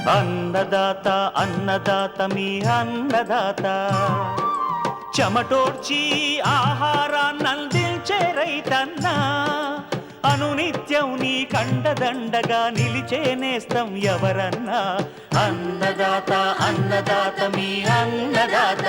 అన్నదాత అన్నదాత మీ అన్నదాత, చెమటోడ్చి ఆహారాన్నందించే రైతన్నా, అనునిత్యం నీ కండదండగా నిలిచే నేస్తం ఎవరన్నా. అన్నదాత అన్నదాత మీ అన్నదాత.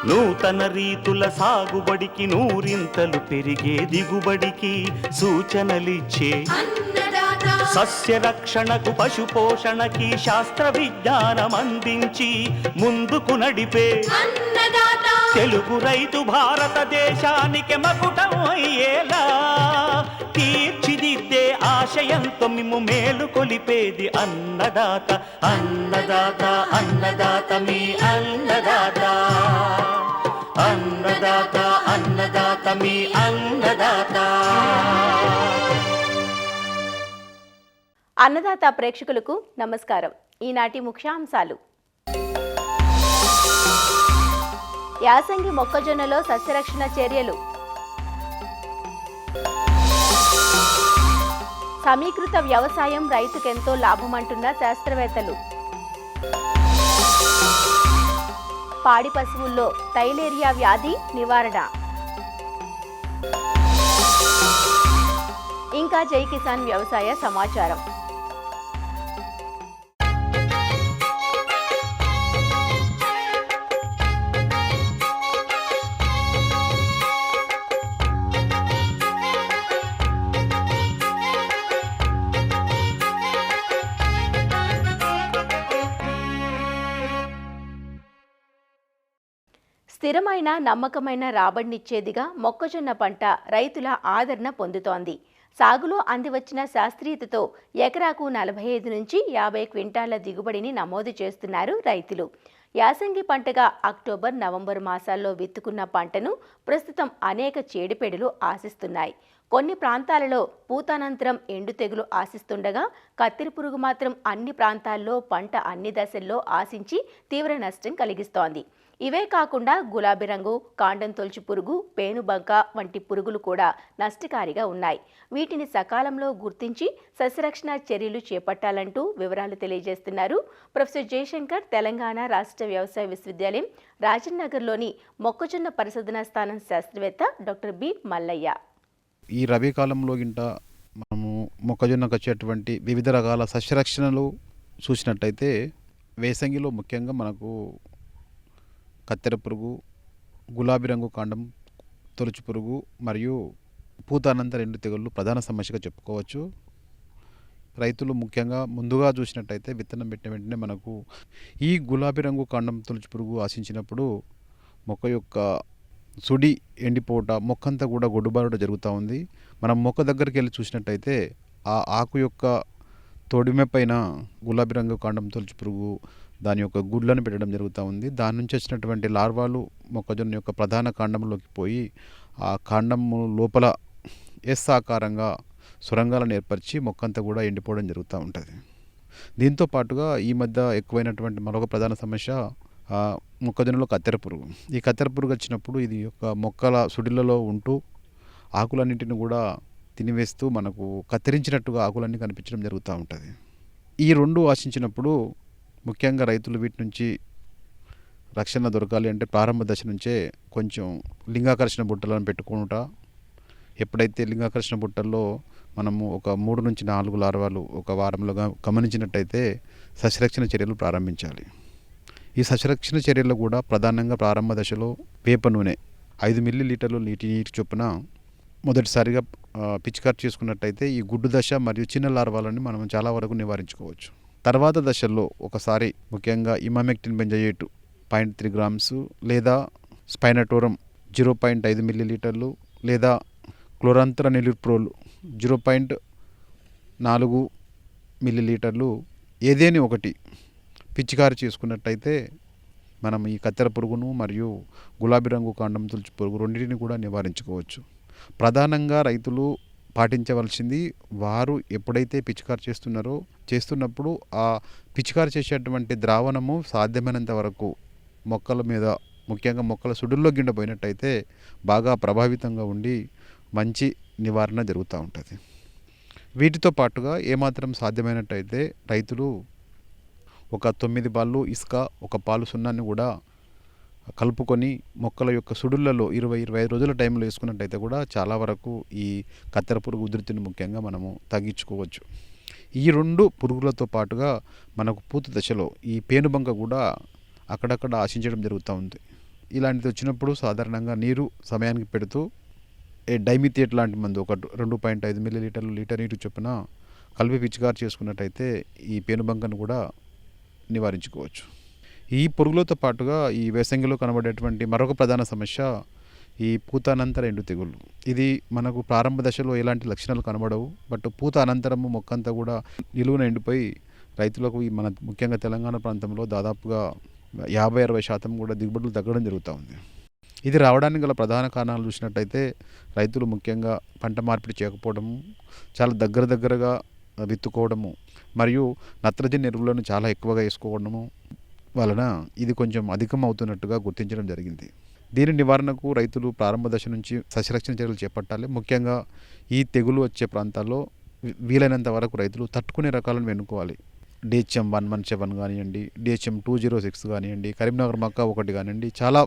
నూతన రీతుల సాగుబడికి, నూరింతలు పెరిగే దిగుబడికి సూచనలిచ్చే సస్య రక్షణకు, పశు పోషణకి శాస్త్ర విజ్ఞానం అందించి ముందుకు నడిపే తెలుగు రైతు భారతదేశానికి మకుటం అయ్యేలా తీర్చిదిద్దే ఆశయంతో మిమ్ము మేలు కొలిపేది అన్నదాత. అన్నదాత అన్నదాత మీ అన్నదాత. అన్నదాత అన్నదాత మీ అన్నదాత. అన్నదాత ప్రేక్షకులకు నమస్కారం. ఈనాటి ముఖ్యాంశాలు: యాసంగి మొక్కజొన్నలో సస్యరక్షణ చర్యలు, సమీకృత వ్యవసాయం రైతుకెంతో లాభమంటున్న శాస్త్రవేత్తలు, పాడి పశువుల్లో తైలేరియా వ్యాధి నివారణ, ఇంకా జై కిసాన్ వ్యవసాయ సమాచారం. స్థిరమైన నమ్మకమైన రాబడినిచ్చేదిగా మొక్కజొన్న పంట రైతుల ఆదరణ పొందుతోంది. సాగులో అందివచ్చిన శాస్త్రీయతతో ఎకరాకు 45 నుంచి 50 క్వింటాల దిగుబడిని నమోదు చేస్తున్నారు రైతులు. యాసంగి పంటగా అక్టోబర్, నవంబర్ మాసాల్లో విత్తుకున్న పంటను ప్రస్తుతం అనేక చీడపీడలు ఆశిస్తున్నాయి. కొన్ని ప్రాంతాలలో పూతానంతరం ఎండు తెగులు ఆశిస్తుండగా, కత్తెర పురుగు మాత్రం అన్ని ప్రాంతాల్లో పంట అన్ని దశల్లో ఆశించి తీవ్ర నష్టం కలిగిస్తోంది. ఇవే కాకుండా గులాబీ రంగు, కాండం తొలచు పురుగు, పేనుబంక వంటి పురుగులు కూడా నష్టకారిగా ఉన్నాయి. వీటిని సకాలంలో గుర్తించి సస్యరక్షణ చర్యలు చేపట్టాలంటూ వివరాలు తెలియజేస్తున్నారు ప్రొఫెసర్ జయశంకర్, తెలంగాణ రాష్ట్ర వ్యవసాయ విశ్వవిద్యాలయం రాజన్నగర్లోని మొక్కజొన్న పరిశోధనా స్థానం శాస్త్రవేత్త డాక్టర్ బి మల్లయ్య. ఈ రబీ కాలంలో గింట మనము మొక్కజొన్నకు వచ్చేటువంటి వివిధ రకాల సస్యరక్షణలు చూసినట్టయితే, వేసంగిలో ముఖ్యంగా మనకు కత్తెర పురుగు, గులాబీ రంగు కాండం తొలచు పురుగు మరియు పూతానంతర ఎండు తెగుళ్ళు ప్రధాన సమస్యగా చెప్పుకోవచ్చు. రైతులు ముఖ్యంగా ముందుగా చూసినట్టయితే విత్తనం పెట్టిన వెంటనే మనకు ఈ గులాబీ రంగు కాండం తొలచు పురుగు ఆశించినప్పుడు మొక్క యొక్క సుడి ఎండిపోట, మొక్కంతా కూడా గొడ్డుబారుట జరుగుతూ ఉంది. మనం మొక్క దగ్గరికి వెళ్ళి చూసినట్టయితే ఆ ఆకు యొక్క తొడిమె పైన గులాబీ రంగు కాండం తొలచు పురుగు దాని యొక్క గుడ్లను పెట్టడం జరుగుతూ ఉంది. దాని నుంచి వచ్చినటువంటి లార్వాలు మొక్కజొన్న యొక్క ప్రధాన కాండంలోకి పోయి ఆ కాండము లోపల ఎస్ ఆకారంగా సొరంగాలను ఏర్పరిచి మొక్కంతా కూడా ఎండిపోవడం జరుగుతూ ఉంటుంది. దీంతో పాటుగా ఈ మధ్య ఎక్కువైనటువంటి మరొక ప్రధాన సమస్య మొక్కజొన్నలో కత్తెర పురుగు. ఈ కత్తెర పురుగు వచ్చినప్పుడు ఇది యొక్క మొక్కల సుడిలలో ఉంటూ ఆకులన్నింటిని కూడా తినివేస్తూ మనకు కత్తిరించినట్టుగా ఆకులన్నీ కనిపించడం జరుగుతూ ఉంటుంది. ఈ రెండు ఆశించినప్పుడు ముఖ్యంగా రైతులు వీటి నుంచి రక్షణ దొరకాలి అంటే ప్రారంభ దశ నుంచే కొంచెం లింగాకర్షణ బుట్టలను పెట్టుకుంటా, ఎప్పుడైతే లింగాకర్షణ బుట్టల్లో మనము ఒక 3 నుంచి 4 లార్వాలు ఒక వారంలో గమనించినట్టయితే సస్యరక్షణ చర్యలు ప్రారంభించాలి. ఈ సస్యరక్షణ చర్యలు కూడా ప్రధానంగా ప్రారంభ దశలో వేప నూనె 5 మిల్లీలీటర్లు నీటి చొప్పున మొదటిసారిగా పిచికారి చేసుకున్నట్టయితే ఈ గుడ్డు దశ మరియు చిన్న లార్వాలని మనం చాలా వరకు నివారించుకోవచ్చు. తర్వాత దశల్లో ఒకసారి ముఖ్యంగా ఇమామెక్టిన్ బెంజోయేట్ 0.3 గ్రామ్స్ లేదా స్పైనటోరం 0.5 మిల్లీలీటర్లు లేదా క్లోరంత్రనిలిప్రోల్ 0.4 మిల్లీలీటర్లు ఏదేని ఒకటి పిచికారి చేసుకున్నట్టయితే మనం ఈ కత్తెర పురుగును మరియు గులాబీ రంగు కాండం తొలచు పురుగు రెండింటిని కూడా నివారించుకోవచ్చు. ప్రధానంగా రైతులు పాటించవలసింది, వారు ఎప్పుడైతే పిచికారి చేస్తున్నప్పుడు ఆ పిచికారి చేసేటువంటి ద్రావణము సాధ్యమైనంత వరకు మొక్కల మీద, ముఖ్యంగా మొక్కల సుడుల్లో గిండపోయినట్టయితే బాగా ప్రభావితంగా ఉండి మంచి నివారణ జరుగుతూ ఉంటుంది. వీటితో పాటుగా ఏమాత్రం సాధ్యమైనట్టయితే రైతులు ఒక 9 పాలు ఇసుక, 1 పాలు సున్నాన్ని కూడా కలుపుకొని మొక్కల యొక్క సుడులలో 20-25 రోజుల టైంలో వేసుకున్నట్టయితే కూడా చాలా వరకు ఈ కత్తెర పురుగు ఉధృతిని ముఖ్యంగా మనము తగ్గించుకోవచ్చు. ఈ 2 పురుగులతో పాటుగా మనకు పూత దశలో ఈ పేనుబంక కూడా అక్కడక్కడ ఆశించడం జరుగుతూ ఉంది. ఇలాంటిది వచ్చినప్పుడు సాధారణంగా నీరు సమయానికి పెడుతూ డైమిథియేట్ లాంటి మందు ఒక 2.5 మిల్లీలీటర్లు లీటర్ నీరు చొప్పున కలిపి పిచికారి చేసుకున్నట్టయితే ఈ పేనుబంకను కూడా నివారించుకోవచ్చు. ఈ పురుగులతో పాటుగా ఈ వేసంగిలో కనబడేటువంటి మరొక ప్రధాన సమస్య ఈ పూత అనంతర ఎండు తెగుళ్ళు. ఇది మనకు ప్రారంభ దశలో ఎలాంటి లక్షణాలు కనబడవు, బట్ పూత అనంతరము మొక్కంతా కూడా నిలువున ఎండిపోయి రైతులకు ఈ మన ముఖ్యంగా తెలంగాణ ప్రాంతంలో దాదాపుగా 50-60% కూడా దిగుబడులు తగ్గడం జరుగుతూ ఉంది. ఇది రావడానికి గల ప్రధాన కారణాలు చూసినట్టయితే రైతులు ముఖ్యంగా పంట మార్పిడి చేయకపోవడము, చాలా దగ్గరగా విత్తుకోవడము మరియు నత్రజని ఎరువులను చాలా ఎక్కువగా వేసుకోవడము వలన ఇది కొంచెం అధికం అవుతున్నట్టుగా గుర్తించడం జరిగింది. దీని నివారణకు రైతులు ప్రారంభ దశ నుంచి సస్యరక్షణ చర్యలు చేపట్టాలి. ముఖ్యంగా ఈ తెగులు వచ్చే ప్రాంతాల్లో వీలైనంత వరకు రైతులు తట్టుకునే రకాలను ఎన్నుకోవాలి. DHM 117 కానివ్వండి, DHM 206 కానివ్వండి, కరీంనగర్ మక్కా 1 కానివ్వండి, చాలా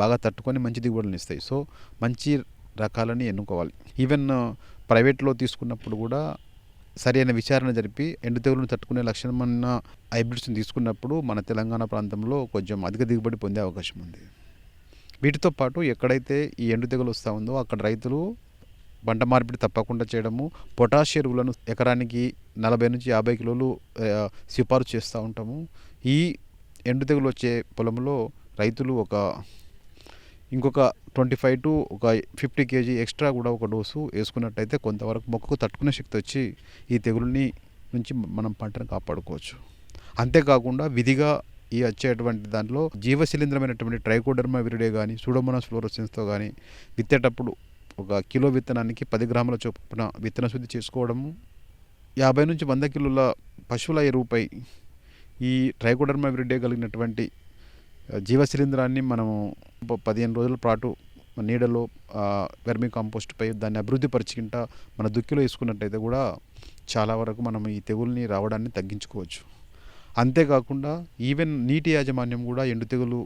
బాగా తట్టుకొని మంచి దిగుబడులను ఇస్తాయి. సో మంచి రకాలని ఎన్నుకోవాలి. ఈవెన్ ప్రైవేట్లో తీసుకున్నప్పుడు కూడా సరైన విచారణ జరిపి ఎండు తెగులను తట్టుకునే లక్షణం ఉన్న హైబ్రిడ్స్ని తీసుకున్నప్పుడు మన తెలంగాణ ప్రాంతంలో కొంచెం అధిక దిగుబడి పొందే అవకాశం ఉంది. వీటితో పాటు ఎక్కడైతే ఈ ఎండు తెగులు వస్తూ ఉందో అక్కడ రైతులు పంట మార్పిడి తప్పకుండా చేయడము, పొటాష్ ఎరువులను ఎకరానికి 40 నుంచి 50 కిలోలు సిఫారసు చేస్తూ ఉంటాము. ఈ ఎండు తెగులు వచ్చే పొలంలో రైతులు ఇంకొక 25 to 50 kg ఎక్స్ట్రా కూడా ఒక డోసు వేసుకున్నట్టయితే కొంతవరకు మొక్కకు తట్టుకునే శక్తి వచ్చి ఈ తెగులుని నుంచి మనం పంటను కాపాడుకోవచ్చు. అంతేకాకుండా విధిగా ఈ వచ్చేటువంటి దాంట్లో జీవశిలీంద్రమైనటువంటి ట్రైకోడర్మా విరిడే కానీ సూడోమోనాస్ ఫ్లోరోసెన్స్తో కానీ విత్తేటప్పుడు 1 కిలో విత్తనానికి 10 గ్రాముల చొప్పున విత్తన శుద్ధి చేసుకోవడము, 50 నుంచి 100 కిలోల పశువుల ఎరువుపై ఈ ట్రైకోడర్మా విరిడే కలిగినటువంటి జీవశిలీంద్రాన్ని మనము 15 రోజుల పాటు నీడలో వెర్మీ కాంపోస్ట్పై దాన్ని అభివృద్ధి పరిచుకుంటా మన దుక్కిలో వేసుకున్నట్టయితే కూడా చాలా వరకు మనం ఈ తెగుల్ని రావడాన్ని తగ్గించుకోవచ్చు. అంతేకాకుండా ఈవెన్ నీటి యాజమాన్యం కూడా ఎండు తెగులు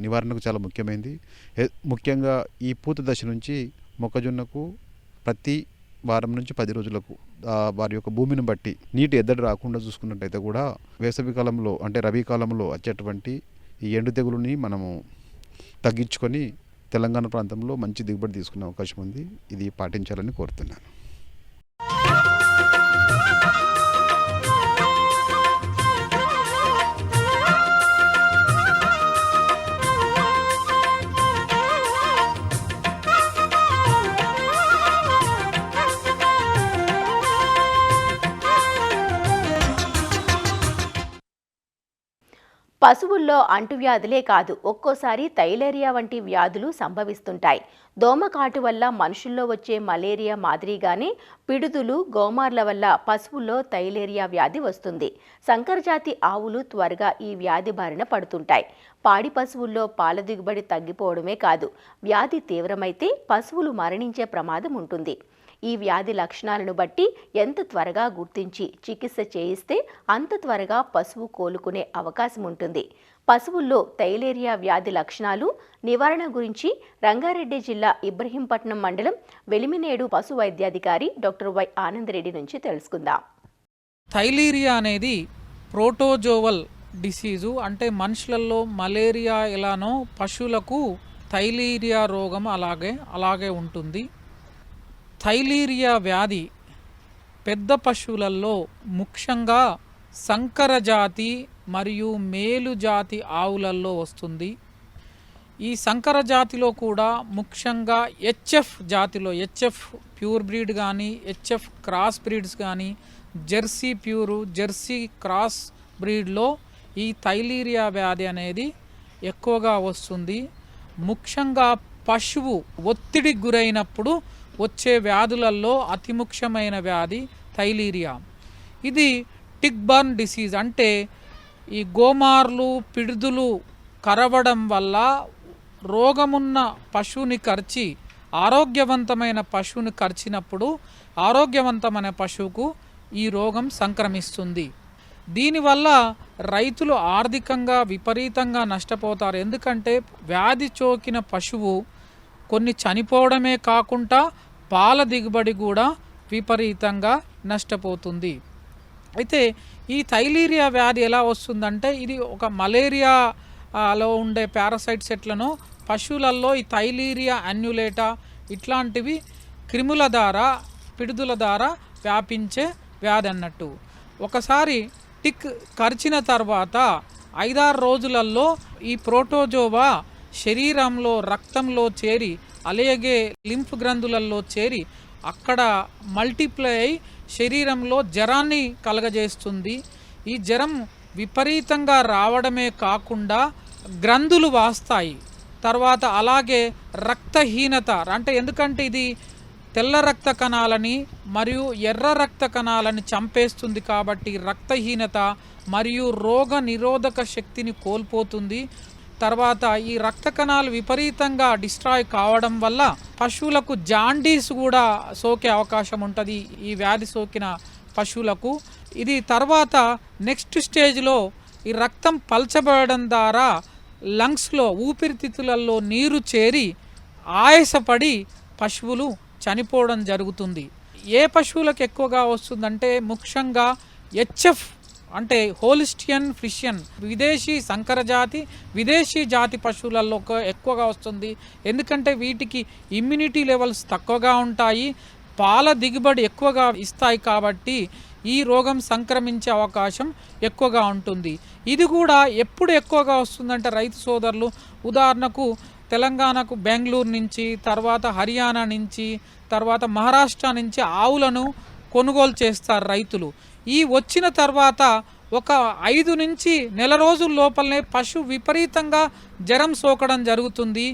నివారణకు చాలా ముఖ్యమైనది. ముఖ్యంగా ఈ పూత దశ నుంచి మొక్కజొన్నకు ప్రతి వారం నుంచి 10 రోజులకు వారి యొక్క భూమిని బట్టి నీటి ఎద్దడి రాకుండా చూసుకున్నట్టయితే కూడా వేసవి కాలంలో అంటే రబీ కాలంలో వచ్చేటువంటి ఈ ఎండు తెగులుని మనము తగ్గించుకొని తెలంగాణ ప్రాంతంలో మంచి దిగుబడి తీసుకునే అవకాశం ఉంది. ఇది పాటించాలని కోరుతున్నాను. పశువుల్లో అంటువ్యాధులే కాదు, ఒక్కోసారి థైలేరియా వంటి వ్యాధులు సంభవిస్తుంటాయి. దోమకాటు వల్ల మనుషుల్లో వచ్చే మలేరియా మాదిరిగానే పిడుదులు, గోమార్ల వల్ల పశువుల్లో థైలేరియా వ్యాధి వస్తుంది. సంకరజాతి ఆవులు త్వరగా ఈ వ్యాధి బారిన పడుతుంటాయి. పాడి పశువుల్లో పాల దిగుబడి తగ్గిపోవడమే కాదు, వ్యాధి తీవ్రమైతే పశువులు మరణించే ప్రమాదం ఉంటుంది. ఈ వ్యాధి లక్షణాలను బట్టి ఎంత త్వరగా గుర్తించి చికిత్స చేయిస్తే అంత త్వరగా పశువు కోలుకునే అవకాశం ఉంటుంది. పశువుల్లో థైలేరియా వ్యాధి లక్షణాలు, నివారణ గురించి రంగారెడ్డి జిల్లా ఇబ్రహీంపట్నం మండలం వెలిమినేడు పశు వైద్యాధికారి డాక్టర్ వై ఆనందరెడ్డి నుంచి తెలుసుకుందాం. థైలేరియా అనేది ప్రోటోజోవల్ డిసీజు. అంటే మనుషులలో మలేరియా ఎలానో పశువులకు థైలేరియా రోగం అలాగే ఉంటుంది. థైలేరియా వ్యాధి పెద్ద పశువులలో ముఖ్యంగా సంకర జాతి మరియు మేలు జాతి ఆవులలో వస్తుంది. ఈ సంకర జాతిలో కూడా ముఖ్యంగా హెచ్ఎఫ్ జాతిలో హెచ్ఎఫ్ ప్యూర్ బ్రీడ్ కానీ హెచ్ఎఫ్ క్రాస్ బ్రీడ్స్ కానీ జెర్సీ ప్యూరు జెర్సీ క్రాస్ బ్రీడ్లో ఈ థైలేరియా వ్యాధి అనేది ఎక్కువగా వస్తుంది. ముఖ్యంగా పశువు ఒత్తిడికి గురైనప్పుడు వచ్చే వ్యాధులలో అతి ముఖ్యమైన వ్యాధి థైలేరియా. ఇది టిక్ బర్న్ డిసీజ్. అంటే ఈ గోమార్లు, పిడుదులు కరవడం వల్ల రోగమున్న పశువుని కరిచి ఆరోగ్యవంతమైన పశువును కరిచినప్పుడు ఆరోగ్యవంతమైన పశువుకు ఈ రోగం సంక్రమిస్తుంది. దీనివల్ల రైతులు ఆర్థికంగా విపరీతంగా నష్టపోతారు. ఎందుకంటే వ్యాధి సోకిన పశువు కొన్ని చనిపోవడమే కాకుండా పాల దిగుబడి కూడా విపరీతంగా నష్టపోతుంది. అయితే ఈ థైలీరియా వ్యాధి ఎలా వస్తుందంటే ఇది ఒక మలేరియాలో ఉండే పారాసైట్స్ ఎట్లనో పశువులలో ఈ థైలీరియా అన్యులేటా ఇట్లాంటివి క్రిముల ద్వారా పిడుదుల ద్వారా వ్యాపించే వ్యాధి అన్నట్టు. ఒకసారి టిక్ కరిచిన తర్వాత 5-6 రోజులలో ఈ ప్రోటోజోవా శరీరంలో రక్తంలో చేరి అలాగే లింఫ్ గ్రంథులలో చేరి అక్కడ మల్టిప్లై అయి శరీరంలో జ్వరాన్ని కలగజేస్తుంది. ఈ జ్వరం విపరీతంగా రావడమే కాకుండా గ్రంథులు వాస్తాయి. తర్వాత అలాగే రక్తహీనత అంటే ఎందుకంటే ఇది తెల్ల రక్త కణాలని మరియు ఎర్ర రక్త కణాలని చంపేస్తుంది కాబట్టి రక్తహీనత మరియు రోగ నిరోధక శక్తిని కోల్పోతుంది. తర్వాత ఈ రక్త కణాలు విపరీతంగా డిస్ట్రాయ్ కావడం వల్ల పశువులకు జాండీస్ కూడా సోకే అవకాశం ఉంటుంది ఈ వ్యాధి సోకిన పశువులకు. ఇది తర్వాత నెక్స్ట్ స్టేజ్లో ఈ రక్తం పల్చబడడం ద్వారా లంగ్స్లో ఊపిరితిత్తులలో నీరు చేరి ఆయాసపడి పశువులు చనిపోవడం జరుగుతుంది. ఏ పశువులకు ఎక్కువగా వస్తుందంటే ముఖ్యంగా హెచ్ఎఫ్ అంటే హోలిస్టియన్ ఫ్రిషియన్ విదేశీ సంకరజాతి విదేశీ జాతి పశువులలో ఎక్కువగా వస్తుంది. ఎందుకంటే వీటికి ఇమ్యూనిటీ లెవెల్స్ తక్కువగా ఉంటాయి, పాల దిగుబడి ఎక్కువగా ఇస్తాయి కాబట్టి ఈ రోగం సంక్రమించే అవకాశం ఎక్కువగా ఉంటుంది. ఇది కూడా ఎప్పుడు ఎక్కువగా వస్తుందంటే రైతు సోదరులు ఉదాహరణకు తెలంగాణకు బెంగళూరు నుంచి తర్వాత హర్యానా నుంచి తర్వాత మహారాష్ట్ర నుంచి ఆవులను కొనుగోలు చేస్తారు రైతులు. ఈ వచ్చిన తర్వాత ఒక 5 నుంచి నెల రోజుల లోపలనే పశువు విపరీతంగా జ్వరం సోకడం జరుగుతుంది.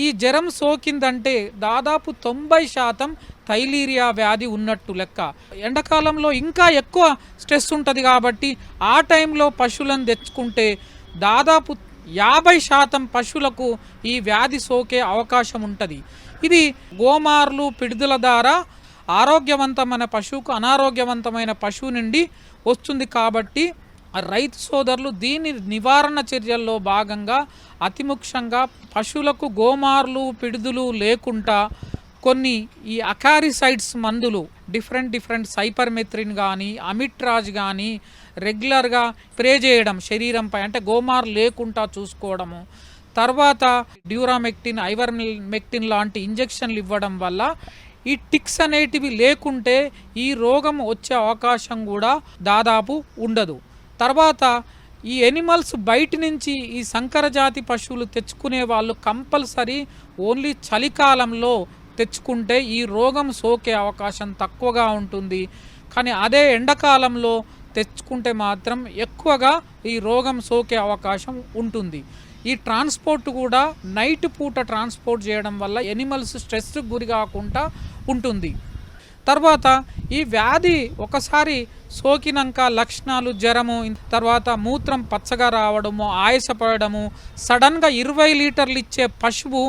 ఈ జ్వరం సోకిందంటే దాదాపు 90% థైలీరియా వ్యాధి ఉన్నట్టు లెక్క. ఎండాకాలంలో ఇంకా ఎక్కువ స్ట్రెస్ ఉంటుంది కాబట్టి ఆ టైంలో పశువులను తెచ్చుకుంటే దాదాపు 50% పశువులకు ఈ వ్యాధి సోకే అవకాశం ఉంటుంది. ఇది గోమార్లు పిడుదల ద్వారా ఆరోగ్యవంతమైన పశువుకు అనారోగ్యవంతమైన పశువు నుండి వస్తుంది. కాబట్టి రైతు సోదరులు దీని నివారణ చర్యల్లో భాగంగా అతి ముఖ్యంగా పశువులకు గోమార్లు పిడుదులు లేకుండా కొన్ని ఈ అకారిసైడ్స్ మందులు డిఫరెంట్ సైపర్మెత్రిన్ కానీ అమిట్రాజ్ కానీ రెగ్యులర్గా స్ప్రే చేయడం శరీరంపై అంటే గోమార్ లేకుండా చూసుకోవడము. తర్వాత డ్యూరామెక్టిన్ ఐవర్మెక్టిన్ లాంటి ఇంజెక్షన్లు ఇవ్వడం వల్ల ఈ టిక్స్ అనేటివి లేకుంటే ఈ రోగం వచ్చే అవకాశం కూడా దాదాపు ఉండదు. తర్వాత ఈ ఎనిమల్స్ బయట నుంచి ఈ సంకరజాతి పశువులు తెచ్చుకునే వాళ్ళు కంపల్సరీ ఓన్లీ చలికాలంలో తెచ్చుకుంటే ఈ రోగం సోకే అవకాశం తక్కువగా ఉంటుంది. కానీ అదే ఎండాకాలంలో తెచ్చుకుంటే మాత్రం ఎక్కువగా ఈ రోగం సోకే అవకాశం ఉంటుంది. ఈ ట్రాన్స్పోర్ట్ కూడా నైట్ పూట ట్రాన్స్పోర్ట్ చేయడం వల్ల ఎనిమల్స్ స్ట్రెస్కి గురి కాకుండా ఉంటుంది. తర్వాత ఈ వ్యాధి ఒకసారి సోకినాక లక్షణాలు జ్వరము, తర్వాత మూత్రం పచ్చగా రావడము, ఆయాసపడము, సడన్గా 20 లీటర్లు ఇచ్చే పశువు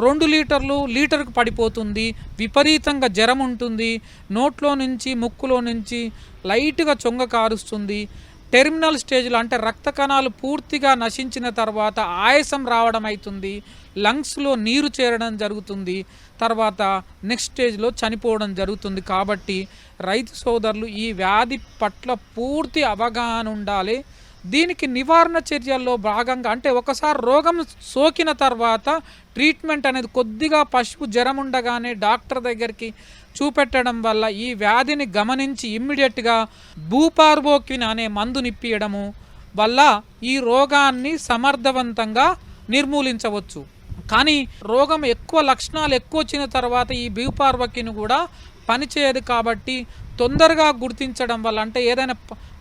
2 లీటర్లు లీటర్కు పడిపోతుంది, విపరీతంగా జ్వరం ఉంటుంది, నోట్లో నుంచి ముక్కులో నుంచి లైట్గా చొంగ కారుస్తుంది. టెర్మినల్ స్టేజ్లో అంటే రక్త కణాలు పూర్తిగా నశించిన తర్వాత ఆయాసం రావడం అవుతుంది, లంగ్స్లో నీరు చేరడం జరుగుతుంది, తర్వాత నెక్స్ట్ స్టేజ్లో చనిపోవడం జరుగుతుంది. కాబట్టి రైతు సోదరులు ఈ వ్యాధి పట్ల పూర్తి అవగాహన ఉండాలి. దీనికి నివారణ చర్యల్లో భాగంగా అంటే ఒకసారి రోగం సోకిన తర్వాత ట్రీట్మెంట్ అనేది కొద్దిగా పశువు జ్వరం ఉండగానే డాక్టర్ దగ్గరికి చూపెట్టడం వల్ల ఈ వ్యాధిని గమనించి ఇమ్మీడియట్గా బూపార్బోక్విన్ అనే మందునిప్పియడము వల్ల ఈ రోగాన్ని సమర్థవంతంగా నిర్మూలించవచ్చు. కానీ రోగం ఎక్కువ లక్షణాలు ఎక్కువ వచ్చిన తర్వాత ఈ బూపార్బోక్విన్ కూడా పనిచేయదు. కాబట్టి తొందరగా గుర్తించడం వల్ల అంటే ఏదైనా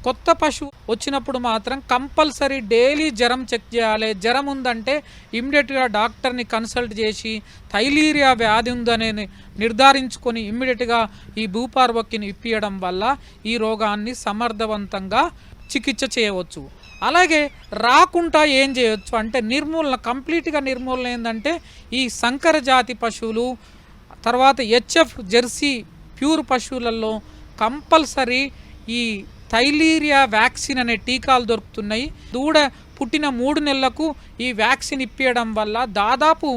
కొత్త పశువు వచ్చినప్పుడు మాత్రం కంపల్సరీ డైలీ జ్వరం చెక్ చేయాలి. జ్వరం ఉందంటే ఇమ్మీడియట్గా డాక్టర్ని కన్సల్ట్ చేసి థైలీరియా వ్యాధి ఉందని నిర్ధారించుకొని ఇమ్మీడియట్గా ఈ బూపార్బోక్విన్ ఇప్పియడం వల్ల ఈ రోగాన్ని సమర్థవంతంగా చికిత్స చేయవచ్చు. అలాగే రాకుండా ఏం చేయొచ్చు అంటే నిర్మూలన, కంప్లీట్గా నిర్మూలన ఏంటంటే ఈ సంకర జాతి పశువులు తర్వాత హెచ్ఎఫ్ జెర్సీ ప్యూర్ పశువులలో కంపల్సరీ ఈ థైలీరియా వ్యాక్సిన్ అనే టీకాలు దొరుకుతున్నాయి. దూడ పుట్టిన 3 నెలలకు ఈ వ్యాక్సిన్ ఇప్పించడం వల్ల దాదాపు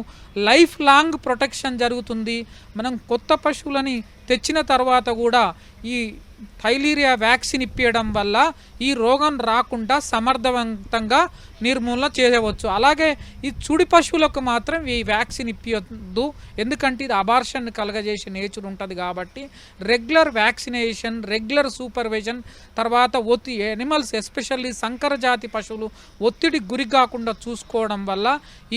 లైఫ్ లాంగ్ ప్రొటెక్షన్ జరుగుతుంది. మనం కొత్త పశువులని తెచ్చిన తర్వాత కూడా ఈ థైలీరియా వ్యాక్సిన్ ఇప్పించడం వల్ల ఈ రోగం రాకుండా సమర్థవంతంగా నిర్మూలన చేయవచ్చు. అలాగే ఈ చుడి పశువులకు మాత్రం ఈ వ్యాక్సిన్ ఇప్పించద్దు, ఎందుకంటే ఇది అబార్షన్ కలగజేసే నేచర్ ఉంటుంది. కాబట్టి రెగ్యులర్ వ్యాక్సినేషన్, రెగ్యులర్ సూపర్విజన్, తర్వాత ఎనిమల్స్ ఎస్పెషల్లీ సంకర జాతి పశువులు ఒత్తిడికి గురి కాకుండా చూసుకోవడం వల్ల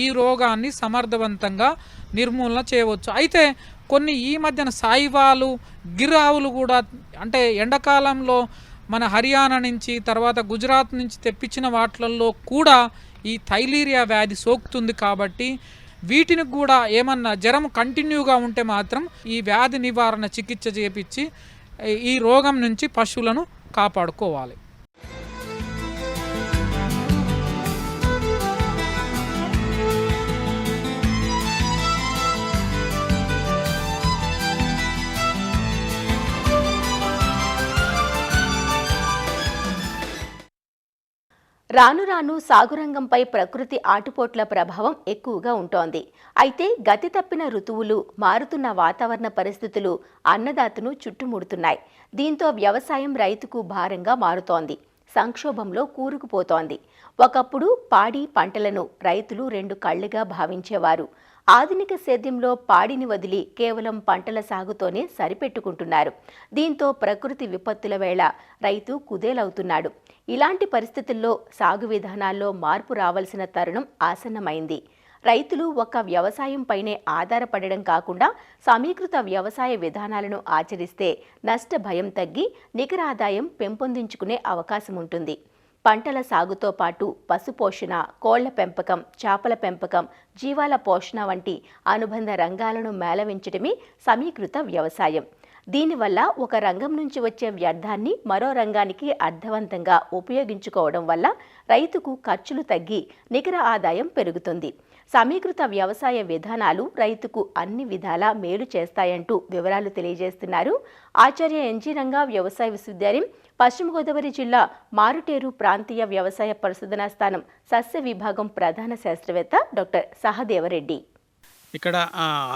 ఈ రోగాన్ని సమర్థవంతంగా నిర్మూలన చేయవచ్చు. అయితే కొన్ని ఈ మధ్యన సాయివాలు, గిర్ ఆవులు కూడా అంటే ఎండాకాలంలో మన హర్యానా నుంచి తర్వాత గుజరాత్ నుంచి తెప్పించిన వాటిల్లో కూడా ఈ థైలీరియా వ్యాధి సోకుతుంది. కాబట్టి వీటిని కూడా ఏమన్నా జ్వరం కంటిన్యూగా ఉంటే మాత్రం ఈ వ్యాధి నివారణ చికిత్స చేపించి ఈ రోగం నుంచి పశువులను కాపాడుకోవాలి. రాను రాను సాగురంగంపై ప్రకృతి ఆటుపోట్ల ప్రభావం ఎక్కువగా ఉంటోంది. అయితే గతి తప్పిన ఋతువులు, మారుతున్న వాతావరణ పరిస్థితులు అన్నదాతను చుట్టుముడుతున్నాయి. దీంతో వ్యవసాయం రైతుకు భారంగా మారుతోంది, సంక్షోభంలో కూరుకుపోతోంది. ఒకప్పుడు పాడి పంటలను రైతులు 2 కళ్లుగా భావించేవారు. ఆధునిక సేద్యంలో పాడిని వదిలి కేవలం పంటల సాగుతోనే సరిపెట్టుకుంటున్నారు. దీంతో ప్రకృతి విపత్తుల వేళ రైతు కుదేలవుతున్నాడు. ఇలాంటి పరిస్థితుల్లో సాగు విధానాల్లో మార్పు రావాల్సిన తరుణం ఆసన్నమైంది. రైతులు ఒక్క వ్యవసాయంపైనే ఆధారపడడం కాకుండా సమీకృత వ్యవసాయ విధానాలను ఆచరిస్తే నష్ట భయం తగ్గి నికర ఆదాయం పెంపొందించుకునే అవకాశం ఉంటుంది. పంటల సాగుతో పాటు పశుపోషణ, కోళ్ల పెంపకం, చేపల పెంపకం, జీవాల పోషణ వంటి అనుబంధ రంగాలను మేళవించడమే సమీకృత వ్యవసాయం. దీనివల్ల ఒక రంగం నుంచి వచ్చే వ్యర్థాన్ని మరో రంగానికి అర్థవంతంగా ఉపయోగించుకోవడం వల్ల రైతుకు ఖర్చులు తగ్గి నికర ఆదాయం పెరుగుతుంది. సమీకృత వ్యవసాయ విధానాలు రైతుకు అన్ని విధాలా మేలు చేస్తాయంటూ వివరాలు తెలియజేస్తున్నారు ఆచార్య ఎన్జీ రంగా వ్యవసాయ విశ్వవిద్యాలయం, పశ్చిమ గోదావరి జిల్లా మారుటేరు ప్రాంతీయ వ్యవసాయ పరిశోధనా స్థానం సస్య విభాగం ప్రధాన శాస్త్రవేత్త డాక్టర్ సహదేవరెడ్డి. ఇక్కడ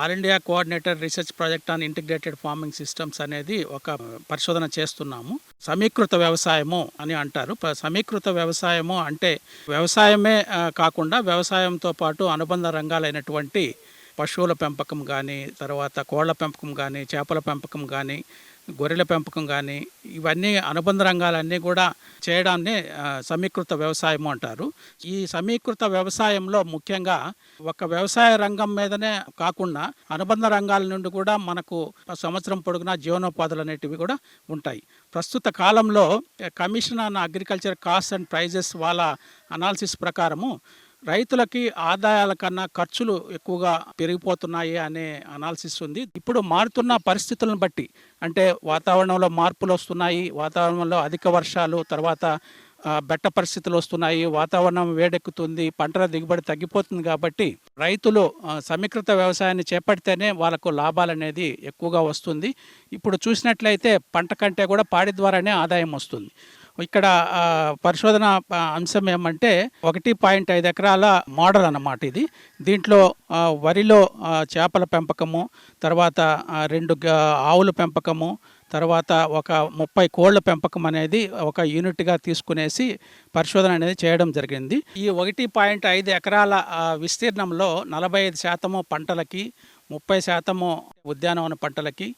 all India coordinator research project on integrated farming systems అనేది ఒక పరిశోధన చేస్తున్నాము. సమీకృత వ్యవసాయము అని అంటారు. సమీకృత వ్యవసాయము అంటే వ్యవసాయమే కాకుండా వ్యవసాయంతో పాటు అనుబంధ రంగాలైనటువంటి పశువుల పెంపకం కానీ, తర్వాత కోళ్ల పెంపకం కానీ, చేపల పెంపకం కానీ, గొర్రెల పెంపకం కానీ, ఇవన్నీ అనుబంధ రంగాలన్నీ కూడా చేయడాన్ని సమీకృత వ్యవసాయము అంటారు. ఈ సమీకృత వ్యవసాయంలో ముఖ్యంగా ఒక వ్యవసాయ రంగం మీదనే కాకుండా అనుబంధ రంగాల నుండి కూడా మనకు సంవత్సరం పొడుగునా జీవనోపాధులు అనేటివి కూడా ఉంటాయి. ప్రస్తుత కాలంలో commission on agriculture cost and prices వాళ్ళ అనాలిసిస్ ప్రకారము రైతులకి ఆదాయాల కన్నా ఖర్చులు ఎక్కువగా పెరిగిపోతున్నాయి అనే అనాలిసిస్ ఉంది. ఇప్పుడు మారుతున్న పరిస్థితులను బట్టి, అంటే వాతావరణంలో మార్పులు వస్తున్నాయి, వాతావరణంలో అధిక వర్షాలు, తర్వాత బెట్ట పరిస్థితులు వస్తున్నాయి, వాతావరణం వేడెక్కుతుంది, పంటల దిగుబడి తగ్గిపోతుంది. కాబట్టి రైతులు సమీకృత వ్యవసాయాన్ని చేపడితేనే వాళ్ళకు లాభాలు అనేది ఎక్కువగా వస్తుంది. ఇప్పుడు చూసినట్లయితే పంట కంటే కూడా పాడి ద్వారానే ఆదాయం వస్తుంది. ఇక్కడ పరిశోధన అంశం ఏమంటే 1.5 ఎకరాల మోడల్ అన్నమాట ఇది. దీంట్లో వరిలో చేపల పెంపకము, తర్వాత 2 ఆవుల పెంపకము, తర్వాత ఒక 30 కోళ్ల పెంపకం అనేది ఒక యూనిట్గా తీసుకునేసి పరిశోధన అనేది చేయడం జరిగింది. ఈ 1.5 ఎకరాల విస్తీర్ణంలో 45% పంటలకి, 30% ఉద్యానవన పంటలకి,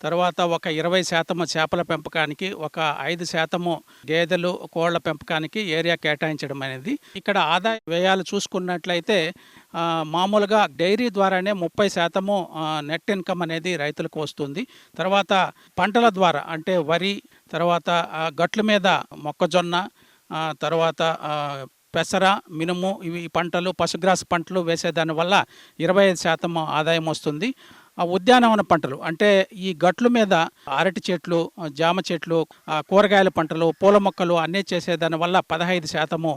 తర్వాత ఒక 20% చేపల పెంపకానికి, ఒక 5% గేదెలు కోళ్ల పెంపకానికి ఏరియా కేటాయించడం అనేది. ఇక్కడ ఆదాయ వ్యయాలు చూసుకున్నట్లయితే మామూలుగా డైరీ ద్వారానే 30% నెట్ ఇన్కమ్ అనేది రైతులకు వస్తుంది. తర్వాత పంటల ద్వారా అంటే వరి, తర్వాత గట్ల మీద మొక్కజొన్న, తర్వాత పెసర, మినుము, ఇవి పంటలు, పశుగ్రాస పంటలు వేసేదాని వల్ల 25% ఆదాయం వస్తుంది. ఉద్యానవన పంటలు అంటే ఈ గట్ల మీద అరటి చెట్లు, జామ చెట్లు, కూరగాయల పంటలు, పూల మొక్కలు అన్నీ చేసేదాని వల్ల 15%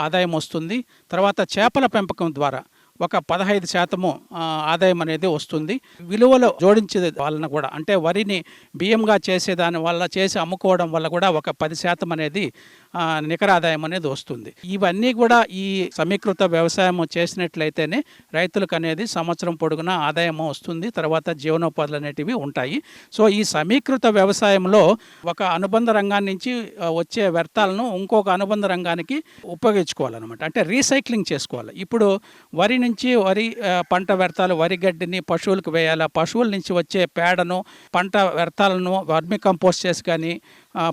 ఆదాయం వస్తుంది. తర్వాత చేపల పెంపకం ద్వారా ఒక 15% ఆదాయం అనేది వస్తుంది. విలువలో జోడించే వలన కూడా, అంటే వరిని బియ్యంగా చేసేదాని వల్ల, చేసి అమ్ముకోవడం వల్ల కూడా ఒక 10% అనేది నికర ఆదాయం అనేది వస్తుంది. ఇవన్నీ కూడా ఈ సమీకృత వ్యవసాయం చేసినట్లయితేనే రైతులకు అనేది సంవత్సరం పొడుగునా ఆదాయం వస్తుంది, తర్వాత జీవనోపాధులు అనేటివి ఉంటాయి. సో ఈ సమీకృత వ్యవసాయంలో ఒక అనుబంధ రంగాన్ని నుంచి వచ్చే వ్యర్థాలను ఇంకొక అనుబంధ రంగానికి ఉపయోగించుకోవాలన్నమాట. అంటే రీసైక్లింగ్ చేసుకోవాలి. ఇప్పుడు వరి నుంచి వరి పంట వ్యర్థాలు, వరి గడ్డిని పశువులకు వేయాలి. పశువుల నుంచి వచ్చే పేడను, పంట వ్యర్థాలను వర్మి కంపోస్ట్ చేసి కానీ,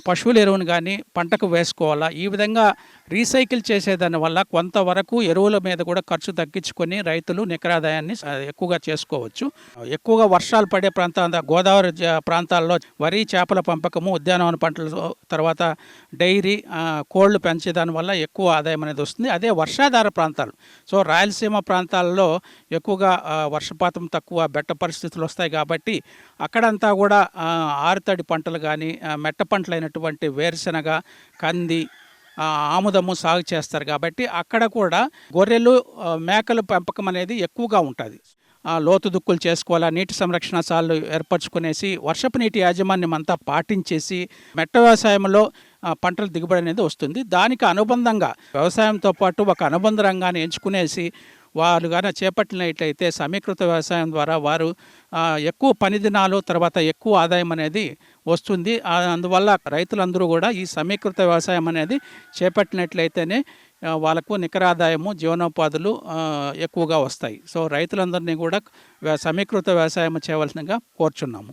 పశువుల ఎరువును కానీ పంటకు వేసుకోవాలా. ఈ విధంగా రీసైకిల్ చేసేదాని వల్ల కొంతవరకు ఎరువుల మీద కూడా ఖర్చు తగ్గించుకొని రైతులు నికరాదాయాన్ని ఎక్కువగా చేసుకోవచ్చు. ఎక్కువగా వర్షాలు పడే ప్రాంతాల, గోదావరి ప్రాంతాల్లో వరి, చేపల పెంపకము, ఉద్యానవన పంటలు, తర్వాత డైరీ, కోళ్లు పెంచేదాని వల్ల ఎక్కువ ఆదాయం అనేది వస్తుంది. అదే వర్షాధార ప్రాంతాలు, సో రాయలసీమ ప్రాంతాల్లో ఎక్కువగా వర్షపాతం తక్కువ, బెట్ట పరిస్థితులు వస్తాయి కాబట్టి అక్కడంతా కూడా ఆరుతడి పంటలు కానీ, మెట్ట పంటలు అయినటువంటి వేరుశనగ, కంది, ఆముదము సాగు చేస్తారు కాబట్టి అక్కడ కూడా గొర్రెలు, మేకల పెంపకం అనేది ఎక్కువగా ఉంటుంది. లోతు దుక్కులు చేసుకోవాలా, నీటి సంరక్షణ సార్లు ఏర్పరచుకునేసి వర్షపు నీటి యాజమాన్యం అంతా పాటించేసి మెట్ట వ్యవసాయంలో పంటల దిగుబడి అనేది వస్తుంది. దానికి అనుబంధంగా వ్యవసాయంతో పాటు ఒక అనుబంధ రంగాన్ని ఎంచుకునేసి వారు కానీ చేపట్టినట్లయితే సమీకృత వ్యవసాయం ద్వారా వారు ఎక్కువ పని దినాలు, తర్వాత ఎక్కువ ఆదాయం అనేది వస్తుంది. అందువల్ల రైతులందరూ కూడా ఈ సమీకృత వ్యవసాయం అనేది చేపట్టినట్లయితేనే వాళ్ళకు నికర ఆదాయము, జీవనోపాధులు ఎక్కువగా వస్తాయి. సో రైతులందరినీ కూడా సమీకృత వ్యవసాయం చేయవలసిందిగా కోరుచున్నాము.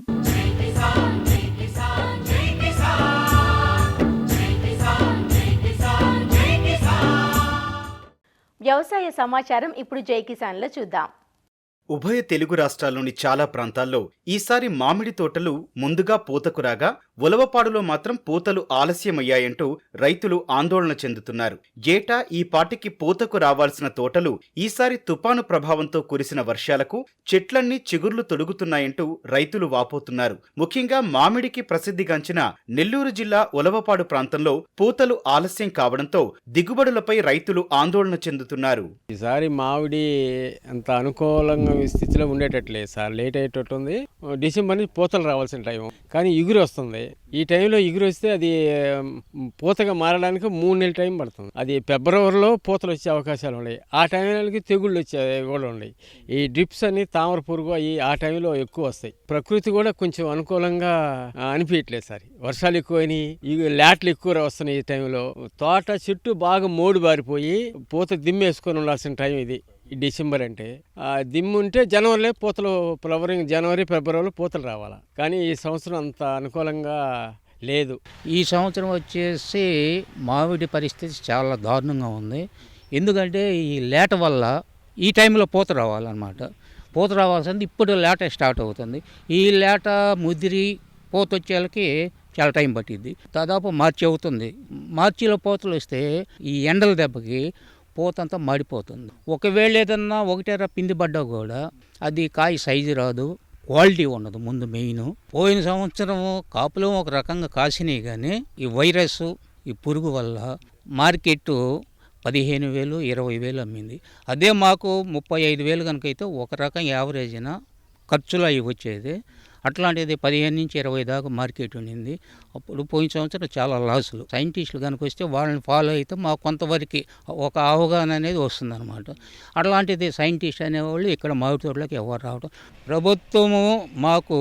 వ్యవసాయ సమాచారం ఇప్పుడు జై కిసాన్లో చూద్దాం. ఉభయ తెలుగు రాష్ట్రాల్లోని చాలా ప్రాంతాల్లో ఈసారి మామిడి తోటలు ముందుగా పూతకు రాగా, ఉలవపాడులో మాత్రం పూతలు ఆలస్యమయ్యాయంటూ రైతులు ఆందోళన చెందుతున్నారు. ఏటా ఈ పాటికి పూతకు రావాల్సిన తోటలు ఈసారి తుపాను ప్రభావంతో కురిసిన వర్షాలకు చెట్లన్నీ చిగుర్లు తొడుగుతున్నాయంటూ రైతులు వాపోతున్నారు. ముఖ్యంగా మామిడికి ప్రసిద్ధిగాంచిన నెల్లూరు జిల్లా ఉలవపాడు ప్రాంతంలో పూతలు ఆలస్యం కావడంతో దిగుబడులపై రైతులు ఆందోళన చెందుతున్నారు. ఈసారి మామిడి అంత అనుకూలంగా స్థితిలో ఉండేటట్లేదు సార్, లేట్ అయ్యేటట్టు ఉంది. డిసెంబర్ నుంచి పూతలు రావాల్సిన టైం, కానీ ఇగురు వస్తుంది. ఈ టైంలో ఇగురు వస్తే అది పూతగా మారడానికి 3 నెలల టైం పడుతుంది. అది ఫిబ్రవరిలో పూతలు వచ్చే అవకాశాలు ఉన్నాయి. ఆ టైంలోకి తెగుళ్ళు వచ్చే కూడా ఉన్నాయి. ఈ డ్రిప్స్ అని, తామర పురుగు అవి ఆ టైంలో ఎక్కువ వస్తాయి. ప్రకృతి కూడా కొంచెం అనుకూలంగా అనిపించట్లేదు సార్. వర్షాలు ఎక్కువని, లేట్లు ఎక్కువ వస్తున్నాయి. ఈ టైంలో తోట చెట్టు బాగా మోడు బారిపోయి పూత దిమ్మేసుకొని ఉండాల్సిన టైం ఇది. ఈ డిసెంబర్ అంటే దిమ్ము ఉంటే జనవరిలో పూతలు, ఫ్లవరింగ్ జనవరి, ఫిబ్రవరిలో పూతలు రావాలా. కానీ ఈ సంవత్సరం అంత అనుకూలంగా లేదు. ఈ సంవత్సరం వచ్చేసి మామిడి పరిస్థితి చాలా దారుణంగా ఉంది. ఎందుకంటే ఈ లేట వల్ల ఈ టైంలో పూత రావాలన్నమాట. పూత రావాల్సింది ఇప్పుడు లేట స్టార్ట్ అవుతుంది. ఈ లేట ముదిరి పూత వచ్చేళ్ళకి చాలా టైం పట్టింది. దాదాపు మార్చి అవుతుంది. మార్చిలో పూతలు వస్తే ఈ ఎండల దెబ్బకి పూతంతా మాడిపోతుంది. ఒకవేళ ఏదన్నా ఒకటేరా పిండి పడ్డా కూడా అది కాయ సైజు రాదు, క్వాలిటీ ఉండదు. ముందు మెయిన్ పోయిన సంవత్సరం కాపులు ఒక రకంగా కాసినాయి, కానీ ఈ వైరస్, ఈ పురుగు వల్ల మార్కెట్ 15,000, 20,000 అమ్మింది. అదే మాకు 35,000 కనుక అయితే ఒక రకం యావరేజ్న ఖర్చులు అవి వచ్చేది. అట్లాంటిది 15 నుంచి 20 దాకా మార్కెట్ ఉండింది. అప్పుడు పోయిన సంవత్సరం చాలా లాసులు. సైంటిస్టులు కనుక వస్తే వాళ్ళని ఫాలో అయితే మాకు కొంతవరకు ఒక అవగాహన అనేది వస్తుందన్నమాట. అట్లాంటిది సైంటిస్ట్ అనేవాళ్ళు ఇక్కడ మామిడి తోటలోకి ఎవరు రావడం. ప్రభుత్వము మాకు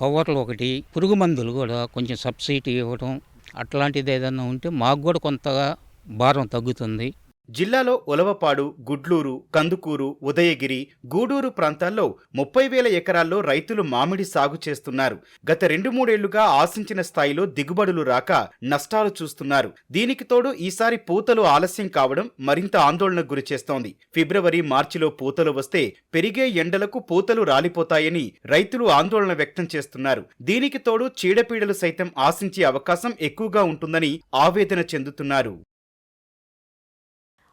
కవర్లు ఒకటి, పురుగు మందులు కూడా కొంచెం సబ్సిడీ ఇవ్వడం, అట్లాంటిది ఏదైనా ఉంటే మాకు కూడా కొంతగా భారం తగ్గుతుంది. జిల్లాలో ఉలవపాడు, గుడ్లూరు, కందుకూరు, ఉదయగిరి, గూడూరు ప్రాంతాల్లో 30,000 ఎకరాల్లో రైతులు మామిడి సాగు చేస్తున్నారు. గత 2-3 ఏళ్లుగా ఆశించిన స్థాయిలో దిగుబడులు రాక నష్టాలు చూస్తున్నారు. దీనికి తోడు ఈసారి పూతలు ఆలస్యం కావడం మరింత ఆందోళనకు గురిచేస్తోంది. ఫిబ్రవరి, మార్చిలో పూతలు వస్తే పెరిగే ఎండలకు పూతలు రాలిపోతాయని రైతులు ఆందోళన వ్యక్తం చేస్తున్నారు. దీనికి తోడు చీడపీడలు సైతం ఆశించే అవకాశం ఎక్కువగా ఉంటుందని ఆవేదన చెందుతున్నారు.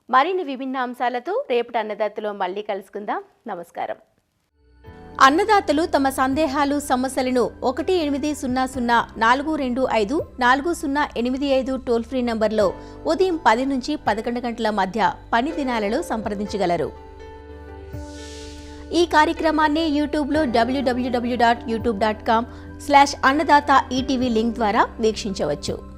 మరిన్ని విభిన్న అంశాలతో రేపటి అన్నదాతలో మళ్ళీ కలుసుకుందాం. నమస్కారం. అన్నదాతలు తమ సందేహాలు, సమస్యలను 1800-425-4085 టోల్ ఫ్రీ నంబర్లో ఉదయం 10 నుంచి 11 గంటల మధ్య పని దినాలలో సంప్రదించగలరు. ఈ కార్యక్రమాన్ని యూట్యూబ్లో www.youtube.com/అన్నదాత ఈటీవీ లింక్ ద్వారా వీక్షించవచ్చు.